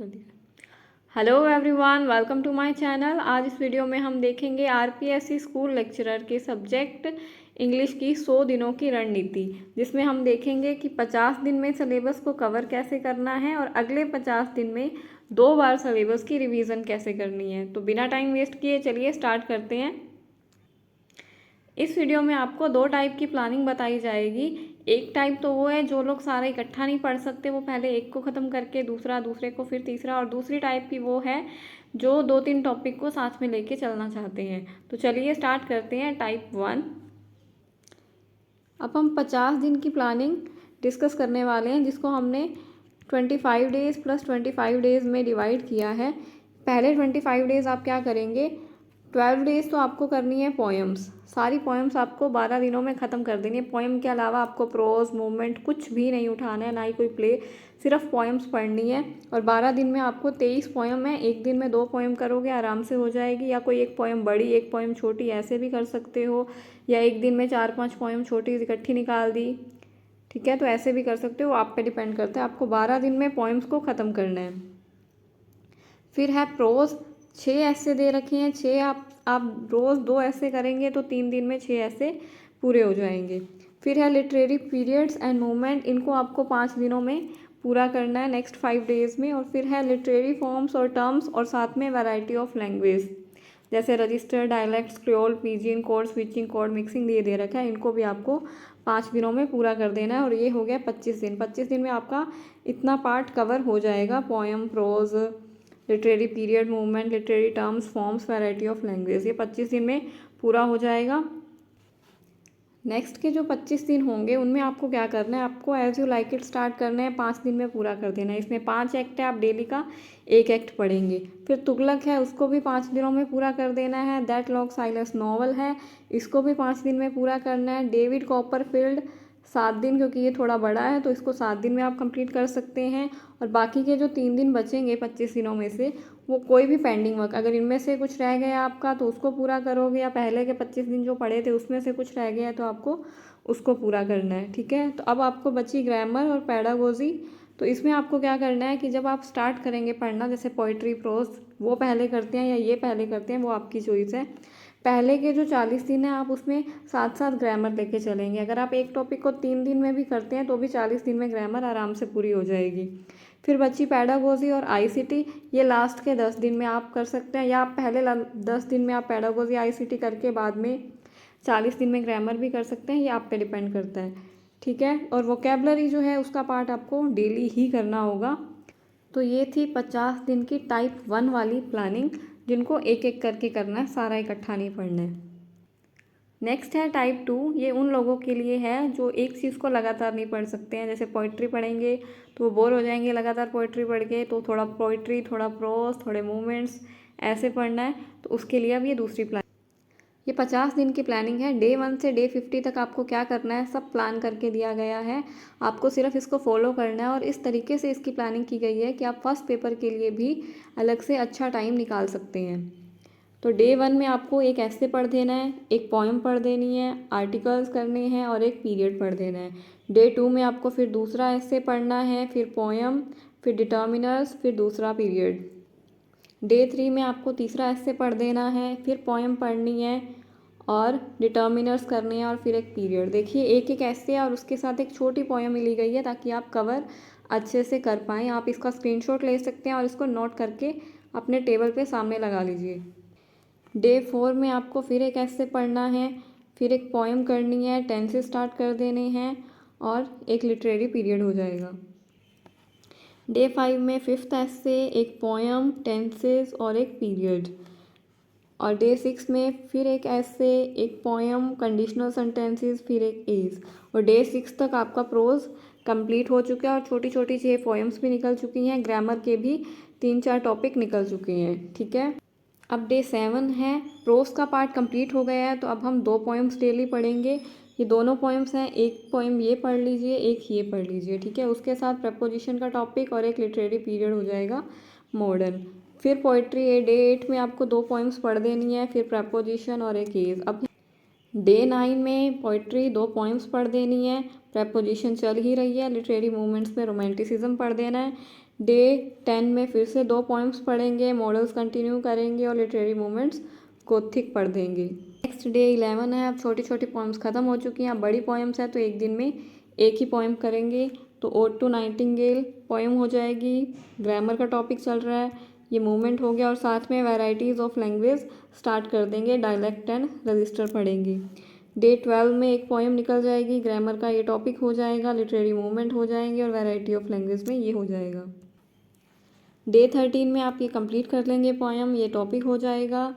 Hello everyone, welcome to my channel. आज इस video में हम देखेंगे आरपीएससी स्कूल लेक्चरर के सब्जेक्ट इंग्लिश की 100 दिनों की रणनीति, जिसमें हम देखेंगे कि 50 दिन में सिलेबस को कवर कैसे करना है और अगले 50 दिन में 2 बार सिलेबस की रिवीजन कैसे करनी है। तो बिना टाइम वेस्ट किए चलिए स्टार्ट करते हैं। इस वीडियो में आपको 2 टाइप की प्लानिंग बताई जाएगी। एक टाइप तो वो है जो लोग सारा इकट्ठा नहीं पढ़ सकते, वो पहले एक को ख़त्म करके दूसरा, दूसरे को फिर तीसरा, और दूसरी टाइप की वो है जो 2-3 टॉपिक को साथ में लेके चलना चाहते हैं। तो चलिए स्टार्ट करते हैं टाइप 1। अब हम 50 दिन की प्लानिंग डिस्कस करने वाले हैं, जिसको हमने 25 डेज़ प्लस 25 डेज़ में डिवाइड किया है। पहले 25 डेज़ आप क्या करेंगे, 12 डेज़ तो आपको करनी है पोएम्स। सारी पोएम्स आपको 12 दिनों में ख़त्म कर देनी है। पोएम के अलावा आपको प्रोज, मूवमेंट कुछ भी नहीं उठाना है, ना ही कोई प्ले, सिर्फ पोएम्स पढ़नी है। और 12 दिन में आपको 23 पोएम है। एक दिन में 2 पोएम करोगे आराम से हो जाएगी, या कोई एक पोएम बड़ी एक पोएम छोटी ऐसे भी कर सकते हो, या एक दिन में 4-5 पोएम छोटी इकट्ठी निकाल दी, ठीक है। तो ऐसे भी कर सकते हो, आप पे डिपेंड करता है। आपको 12 दिन में पोएम्स को ख़त्म करना है। फिर है प्रोज, 6 ऐसे दे रखे हैं। 6 आप रोज़ 2 ऐसे करेंगे तो 3 दिन में 6 ऐसे पूरे हो जाएंगे। फिर है लिटरेरी पीरियड्स एंड मूवमेंट, इनको आपको 5 दिनों में पूरा करना है, नेक्स्ट 5 डेज़ में। और फिर है लिटरेरी फॉर्म्स और टर्म्स, और साथ में वैरायटी ऑफ लैंग्वेज, जैसे register, dialects, creole, pidgin code, switching code, mixing ये दे रखा है। इनको भी आपको 5 दिनों में पूरा कर देना है। और ये हो गया 25 दिन। 25 दिन में आपका इतना पार्ट कवर हो जाएगा, poem, prose, literary period, movement, literary terms, forms, variety of language, ये 25 दिन में पूरा हो जाएगा। नेक्स्ट के जो 25 दिन होंगे उनमें आपको क्या करना है, आपको As You Like It start करना है, 5 दिन में पूरा कर देना है। इसमें 5 एक्ट है, आप डेली का 1 एक्ट पढ़ेंगे। फिर तुगलक है, उसको भी 5 दिनों में पूरा कर देना है। दैट लॉन्ग साइलेंस नॉवल है, इसको भी 5 दिन में पूरा करना है। डेविड कॉपरफील्ड 7 दिन, क्योंकि ये थोड़ा बड़ा है तो इसको 7 दिन में आप कंप्लीट कर सकते हैं। और बाकी के जो 3 दिन बचेंगे 25 दिनों में से, वो कोई भी पेंडिंग वर्क, अगर इनमें से कुछ रह गया आपका तो उसको पूरा करोगे, या पहले के 25 दिन जो पढ़े थे उसमें से कुछ रह गया तो आपको उसको पूरा करना है, ठीक है। तो अब आपको बची ग्रामर और पेडागोजी। तो इसमें आपको क्या करना है कि जब आप स्टार्ट करेंगे पढ़ना, जैसे पोइट्री, प्रोज, वो पहले करते हैं या ये पहले करते हैं, वो आपकी चॉइस है। पहले के जो 40 दिन हैं आप उसमें साथ साथ ग्रामर लेके चलेंगे। अगर आप एक टॉपिक को 3 दिन में भी करते हैं तो भी 40 दिन में ग्रामर आराम से पूरी हो जाएगी। फिर बची पेडागोजी और आईसीटी, ये लास्ट के 10 दिन में आप कर सकते हैं, या आप पहले 10 दिन में आप पेडागोजी आईसीटी करके बाद में 40 दिन में ग्रामर भी कर सकते हैं, ये आप पे डिपेंड करता है, ठीक है। और वोकेबलरी जो है उसका पार्ट आपको डेली ही करना होगा। तो ये थी 50 दिन की टाइप 1 वाली प्लानिंग, जिनको एक एक करके करना है, सारा इकट्ठा नहीं पढ़ना है। नेक्स्ट है टाइप 2, ये उन लोगों के लिए है जो एक चीज़ को लगातार नहीं पढ़ सकते हैं। जैसे पोइट्री पढ़ेंगे तो वो बोर हो जाएंगे लगातार पोइट्री पढ़ के, तो थोड़ा पोइट्री, थोड़ा प्रोज, थोड़े मूवमेंट्स ऐसे पढ़ना है, तो उसके लिए अब ये दूसरी प्लान। ये 50 दिन की प्लानिंग है। डे 1 से डे 50 तक आपको क्या करना है सब प्लान करके दिया गया है, आपको सिर्फ इसको फॉलो करना है। और इस तरीके से इसकी प्लानिंग की गई है कि आप फर्स्ट पेपर के लिए भी अलग से अच्छा टाइम निकाल सकते हैं। तो डे 1 में आपको एक ऐसे पढ़ देना है, एक पोएम पढ़ देनी है, आर्टिकल्स करने हैं और एक पीरियड पढ़ देना है। डे 2 में आपको फिर दूसरा ऐसे पढ़ना है, फिर पोएम, फिर डिटर्मिनर्स, फिर दूसरा पीरियड। डे 3 में आपको तीसरा ऐसे पढ़ देना है, फिर पोएम पढ़नी है और डिटर्मिनर्स करने हैं और फिर एक पीरियड। देखिए एक एक ऐसे और उसके साथ एक छोटी पोएम मिली गई है ताकि आप कवर अच्छे से कर पाएँ। आप इसका स्क्रीनशॉट ले सकते हैं और इसको नोट करके अपने टेबल पे सामने लगा लीजिए। डे 4 में आपको फिर एक ऐसे पढ़ना है, फिर एक पोएम करनी है, टेंसेस स्टार्ट कर देने हैं और एक लिटरेरी पीरियड हो जाएगा। डे 5 में 5th ऐसे, एक पोएम, टेंसेस और एक पीरियड। और डे 6 में फिर एक ऐसे, एक पोएम, कंडीशनल सेंटेंसेस, फिर एक एज। और डे 6 तक आपका प्रोज कंप्लीट हो चुका है और छोटी छोटी 6 पोएम्स भी निकल चुकी हैं, ग्रामर के भी 3-4 टॉपिक निकल चुके हैं, ठीक है। अब डे 7 है, प्रोज का पार्ट कंप्लीट हो गया है, तो अब हम 2 पोएम्स डेली पढ़ेंगे। ये दोनों पोएम्स हैं, एक पोएम ये पढ़ लीजिए, एक ये पढ़ लीजिए, ठीक है। उसके साथ प्रपोजिशन का टॉपिक और एक लिटरेरी पीरियड हो जाएगा मॉडर्न। फिर पोइट्री है, डे 8 में आपको 2 पोएम्स पढ़ देनी है, फिर प्रपोजिशन और एक एज। अब डे 9 में पोइट्री 2 पोएम्स पढ़ देनी है, प्रपोजिशन चल ही रही है, लिटरेरी मूवमेंट्स में रोमांटिसिज्म पढ़ देना है। डे 10 में फिर से 2 पोएम्स पढ़ेंगे, मॉडल्स कंटिन्यू करेंगे और लिटरेरी मूवमेंट्स को थिक पढ़ देंगे। नेक्स्ट डे 11 है। अब छोटी छोटी पोएम्स ख़त्म हो चुकी हैं, अब बड़ी पोएम्स है तो एक दिन में एक ही पोएम करेंगे। तो ओड टू नाइटिंगेल पोएम हो जाएगी। ग्रामर का टॉपिक चल रहा है, ये मूवमेंट हो गया और साथ में वैराइटीज़ ऑफ लैंग्वेज स्टार्ट कर देंगे, डायलेक्ट एंड रजिस्टर पढ़ेंगे। डे 12 में एक पोएम निकल जाएगी, ग्रामर का ये टॉपिक हो जाएगा, लिटरेरी मूवमेंट हो जाएंगे और वैरायटी ऑफ लैंग्वेज में ये हो जाएगा। डे 13 में आप ये कंप्लीट कर लेंगे पोएम, ये टॉपिक हो जाएगा,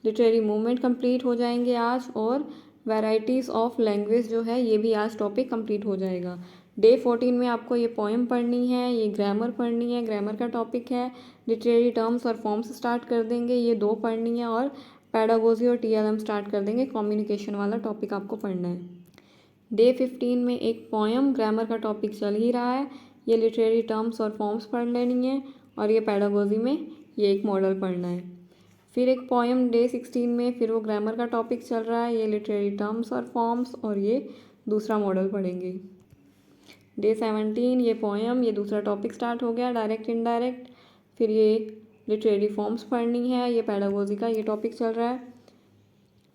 लिटरेरी मूवमेंट कंप्लीट हो जाएंगे आज और वैराइटीज़ ऑफ लैंग्वेज जो है ये भी आज टॉपिक कंप्लीट हो जाएगा। डे 14 में आपको ये पोएम पढ़नी है, ये ग्रामर पढ़नी है, ग्रामर का टॉपिक है, लिटरेरी टर्म्स और फॉर्म्स स्टार्ट कर देंगे, ये 2 पढ़नी है और पैडागोजी और TLM स्टार्ट कर देंगे, कम्युनिकेशन वाला टॉपिक आपको पढ़ना है। डे 15 में एक पोएम, ग्रामर का टॉपिक चल ही रहा है, ये लिटरेरी टर्म्स और फॉर्म्स पढ़ लेनी है और ये पैडागोजी में ये एक मॉडल पढ़ना है। फिर एक पोएम डे 16 में, फिर वो ग्रामर का टॉपिक चल रहा है, ये लिटरेरी टर्म्स और फॉर्म्स और ये दूसरा मॉडल पढ़ेंगे। डे 17 ये पोएम, ये दूसरा टॉपिक स्टार्ट हो गया, डायरेक्ट इनडायरेक्ट। फिर ये लिटरेरी फॉर्म्स पढ़नी है, ये पैडागोजी का ये टॉपिक चल रहा है।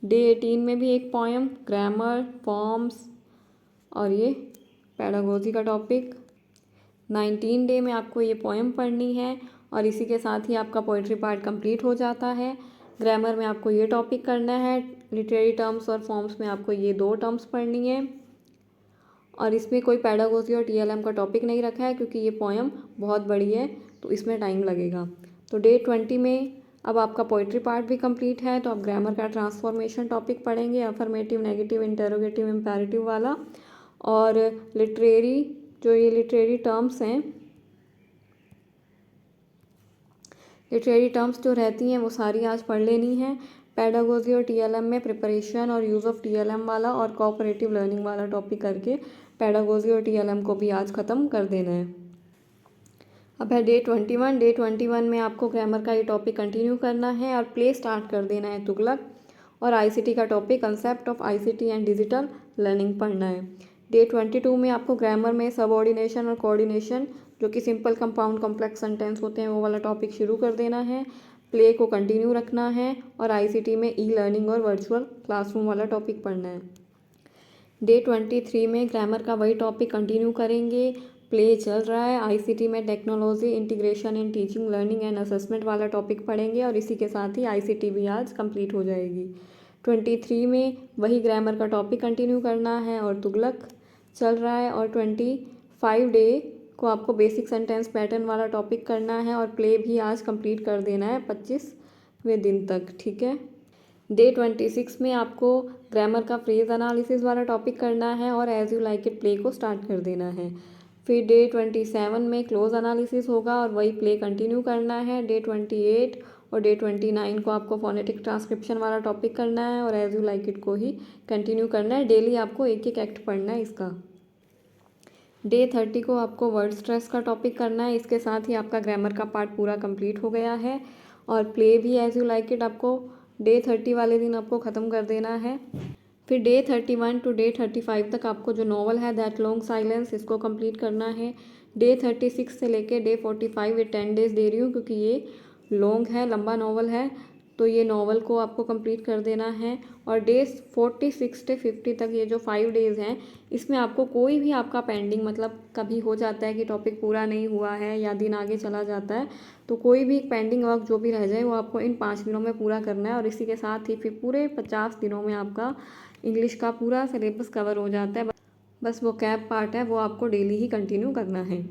डे 18 में भी एक पोएम, ग्रामर, फॉर्म्स और ये पैडागोजी का टॉपिक। 19 डे में आपको ये पोएम पढ़नी है और इसी के साथ ही आपका पोइट्री पार्ट कंप्लीट हो जाता है। ग्रामर में आपको ये टॉपिक करना है, लिटरेरी टर्म्स और फॉर्म्स में आपको ये 2 टर्म्स पढ़नी है और इसमें कोई पैडागोजी और TLM का टॉपिक नहीं रखा है क्योंकि ये पोएम बहुत बड़ी है तो इसमें टाइम लगेगा। तो डे 20 में अब आपका पोइट्री पार्ट भी कंप्लीट है तो आप ग्रामर का ट्रांसफॉर्मेशन टॉपिक पढ़ेंगे, अफर्मेटिव, नेगेटिव, इंटरोगेटिव, इम्पेरेटिव वाला। और लिटरेरी जो ये लिटरेरी टर्म्स हैं, लिटरेरी टर्म्स जो रहती हैं वो सारी आज पढ़ लेनी है। पैडागोजी और TLM में प्रिपरेशन और यूज़ ऑफ TLM वाला और कोऑपरेटिव लर्निंग वाला टॉपिक करके पैडागोजी और TLM को भी आज ख़त्म कर देना है। अब है डे 21। डे 21 में आपको ग्रामर का ये टॉपिक कंटिन्यू करना है और प्ले स्टार्ट कर देना है तुगलक और ICT का topic concept of ICT and digital learning पढ़ना है। डे 22 में आपको ग्रामर में सबऑर्डिनेशन और कोऑर्डिनेशन जो कि सिंपल, कंपाउंड, कॉम्प्लेक्स सेंटेंस होते हैं वो वाला टॉपिक शुरू कर देना है, प्ले को कंटिन्यू रखना है और ICT में ई-लर्निंग और वर्चुअल क्लासरूम वाला टॉपिक पढ़ना है। डे 23 में ग्रामर का वही टॉपिक कंटिन्यू करेंगे, प्ले चल रहा है, ICT में technology integration in teaching, learning and assessment वाला टॉपिक पढ़ेंगे और इसी के साथ ही ICT भी आज कंप्लीट हो जाएगी। 23 में वही ग्रामर का टॉपिक कंटिन्यू करना है और तुगलक चल रहा है और 25 डे को आपको बेसिक सेंटेंस पैटर्न वाला टॉपिक करना है और प्ले भी आज कंप्लीट कर देना है 25वें दिन तक, ठीक है। डे 26 में आपको ग्रामर का फ्रेज एनालिसिस वाला टॉपिक करना है और As You Like It play को स्टार्ट कर देना है। फिर डे 27 में क्लोज एनालिसिस होगा और वही प्ले कंटिन्यू करना है। डे 28 और डे 29 को आपको फोनेटिक ट्रांसक्रिप्शन वाला टॉपिक करना है और एज यू लाइक इट को ही कंटिन्यू करना है। डेली आपको एक एक एक्ट पढ़ना है इसका। डे 30 को आपको वर्ड स्ट्रेस का टॉपिक करना है, इसके साथ ही आपका ग्रामर का पार्ट पूरा कंप्लीट हो गया है और प्ले भी एज यू लाइक इट आपको डे 30 वाले दिन आपको ख़त्म कर देना है। फिर डे 31 टू डे 35 तक आपको जो नॉवल है दैट लॉन्ग साइलेंस इसको कंप्लीट करना है। डे 36 से लेके डे 45 ये 10 डेज़ दे रही हूँ क्योंकि ये लॉन्ग है, लंबा नॉवल है, तो ये नॉवल को आपको कंप्लीट कर देना है। और डे 46 से 50 तक ये जो 5 डेज़ हैं इसमें आपको कोई भी आपका पेंडिंग, मतलब कभी हो जाता है कि टॉपिक पूरा नहीं हुआ है या दिन आगे चला जाता है, तो कोई भी पेंडिंग वर्क जो भी रह जाए वो आपको इन 5 दिनों में पूरा करना है और इसी के साथ ही फिर पूरे 50 दिनों में आपका इंग्लिश का पूरा सिलेबस कवर हो जाता है। बस वो कैप पार्ट है वो आपको डेली ही कंटिन्यू करना है।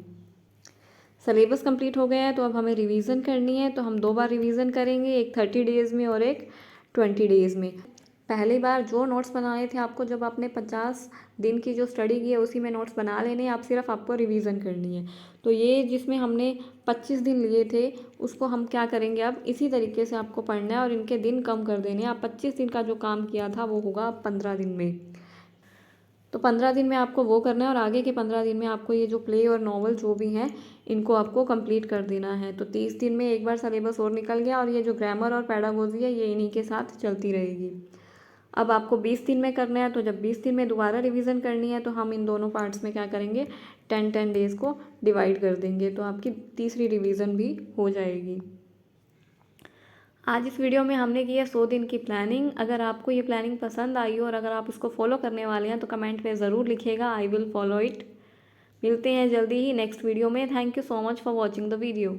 सिलेबस कंप्लीट हो गया है तो अब हमें रिवीजन करनी है, तो हम 2 बार रिवीजन करेंगे, एक 30 डेज़ में और एक 20 डेज़ में। पहली बार जो नोट्स बनाए थे आपको, जब आपने 50 दिन की जो स्टडी की है उसी में नोट्स बना लेने, आप सिर्फ आपको रिवीजन करनी है। तो ये जिसमें हमने 25 दिन लिए थे उसको हम क्या करेंगे, अब इसी तरीके से आपको पढ़ना है और इनके दिन कम कर देने हैं। आप 25 दिन का जो काम किया था वो होगा 15 दिन में, तो 15 दिन में आपको वो करना है और आगे के 15 दिन में आपको ये जो प्ले और नॉवल जो भी हैं इनको आपको कंप्लीट कर देना है। तो 30 दिन में एक बार सिलेबस और निकल गया और ये जो ग्रामर और पैडागोजी है ये इन्हीं के साथ चलती रहेगी। अब आपको 20 दिन में करना है, तो जब 20 दिन में दोबारा रिवीजन करनी है तो हम इन दोनों पार्ट्स में क्या करेंगे, 10 डेज़ को डिवाइड कर देंगे, तो आपकी तीसरी रिवीजन भी हो जाएगी। आज इस वीडियो में हमने की है 100 दिन की प्लानिंग। अगर आपको ये प्लानिंग पसंद आई हो और अगर आप इसको फॉलो करने वाले हैं तो कमेंट में ज़रूर लिखिएगा, आई विल फॉलो इट। मिलते हैं जल्दी ही नेक्स्ट वीडियो में। Thank you so much for watching the video.